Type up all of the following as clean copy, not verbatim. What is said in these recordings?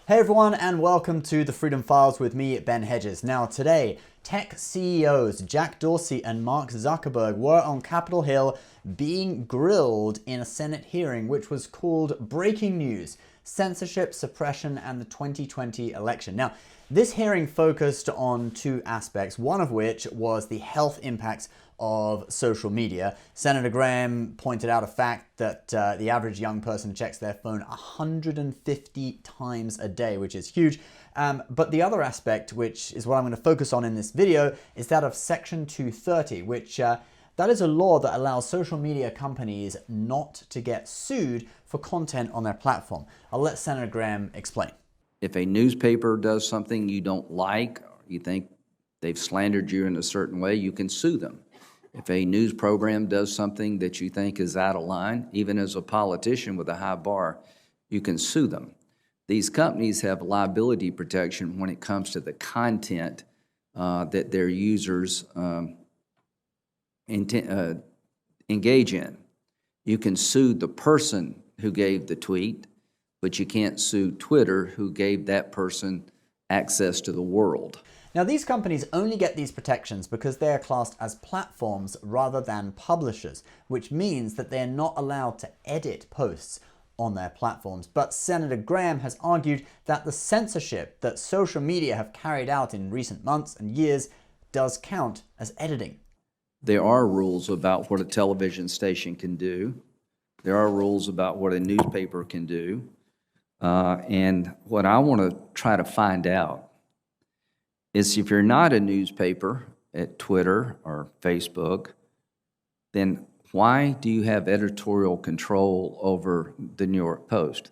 Hey everyone, and welcome to the Freedom Files with me, Ben Hedges. Now today, tech CEOs Jack Dorsey and Mark Zuckerberg were on Capitol Hill being grilled in a Senate hearing which was called Breaking News: Censorship, Suppression, and the 2020 Election. Now, this hearing focused on two aspects, one of which was the health impacts of social media. Senator Graham pointed out a fact that the average young person checks their phone 150 times a day, which is huge. But the other aspect, which is what I'm going to focus on in this video, is that of Section 230, which that is a law that allows social media companies not to get sued for content on their platform. I'll let Senator Graham explain. If a newspaper does something you don't like, or you think they've slandered you in a certain way, you can sue them. If a news program does something that you think is out of line, even as a politician with a high bar, you can sue them. These companies have liability protection when it comes to the content that their users engage in. You can sue the person who gave the tweet, but you can't sue Twitter, who gave that person access to the world. Now, these companies only get these protections because they are classed as platforms rather than publishers, which means that they are not allowed to edit posts on their platforms. But Senator Graham has argued that the censorship that social media have carried out in recent months and years does count as editing. There are rules about what a television station can do. There are rules about what a newspaper can do. And what I want to try to find out is, if you're not a newspaper at Twitter or Facebook, then why do you have editorial control over the New York Post?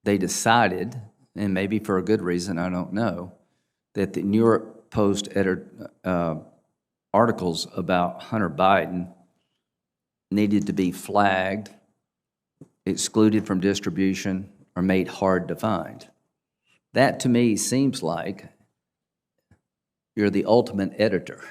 They decided, and maybe for a good reason, I don't know, that the New York Post articles about Hunter Biden needed to be flagged, excluded from distribution, or made hard to find. That to me seems like you're the ultimate editor.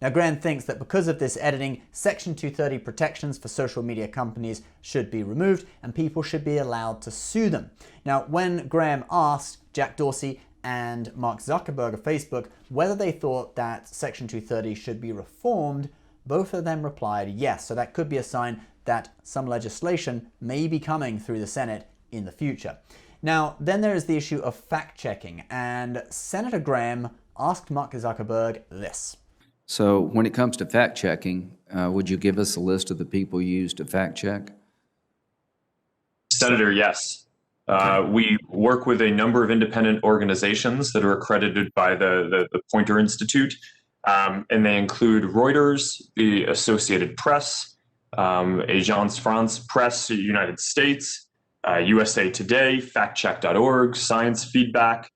Now, Graham thinks that because of this editing, Section 230 protections for social media companies should be removed and people should be allowed to sue them. Now, when Graham asked Jack Dorsey and Mark Zuckerberg of Facebook whether they thought that Section 230 should be reformed, both of them replied yes. So that could be a sign that some legislation may be coming through the Senate in the future. Now, then there is the issue of fact-checking, and Senator Graham asked Mark Zuckerberg this. So when it comes to fact-checking, would you give us a list of the people you use to fact-check? Senator, yes. We work with a number of independent organizations that are accredited by the Poynter Institute, and they include Reuters, the Associated Press, Agence France Presse United States, USA Today, factcheck.org, Science Feedback,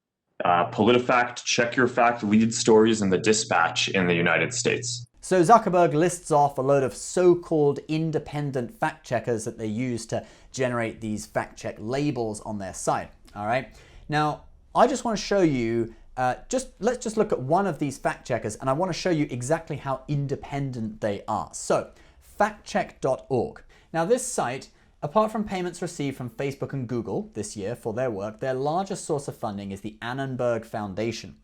PolitiFact, Check Your Fact, Lead Stories, and The Dispatch in the United States. So Zuckerberg lists off a load of so-called independent fact checkers that they use to generate these fact check labels on their site. All right. Now, I just want to show you, let's just look at one of these fact checkers, and I want to show you exactly how independent they are. So, factcheck.org. Now, this site, apart from payments received from Facebook and Google this year for their work, their largest source of funding is the Annenberg Foundation.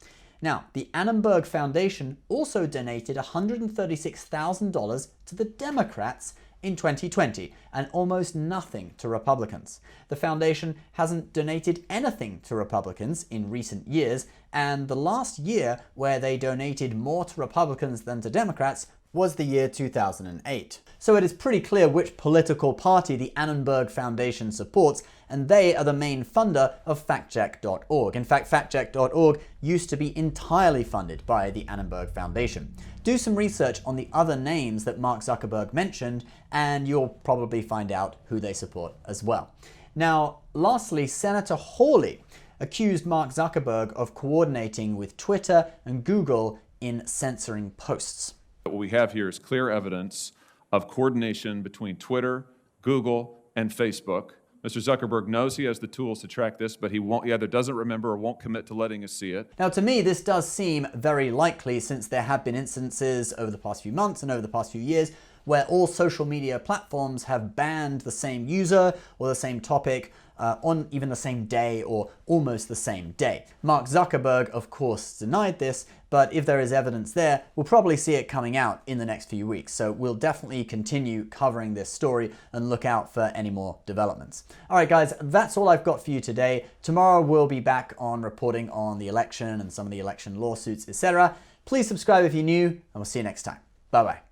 Now, the Annenberg Foundation also donated $136,000 to the Democrats in 2020 and almost nothing to Republicans. The foundation hasn't donated anything to Republicans in recent years, and the last year where they donated more to Republicans than to Democrats was the year 2008. So it is pretty clear which political party the Annenberg Foundation supports, and they are the main funder of factcheck.org. In fact, factcheck.org used to be entirely funded by the Annenberg Foundation. Do some research on the other names that Mark Zuckerberg mentioned, and you'll probably find out who they support as well. Now, lastly, Senator Hawley accused Mark Zuckerberg of coordinating with Twitter and Google in censoring posts. What we have here is clear evidence of coordination between Twitter, Google, and Facebook. Mr. Zuckerberg knows he has the tools to track this, but he either doesn't remember or won't commit to letting us see it. Now, to me, this does seem very likely, since there have been instances over the past few months and over the past few years where all social media platforms have banned the same user or the same topic on even the same day or almost the same day. Mark Zuckerberg, of course, denied this, but if there is evidence there, we'll probably see it coming out in the next few weeks. So we'll definitely continue covering this story and look out for any more developments. All right, guys, that's all I've got for you today. Tomorrow we'll be back on reporting on the election and some of the election lawsuits, etc. Please subscribe if you're new, and we'll see you next time. Bye-bye.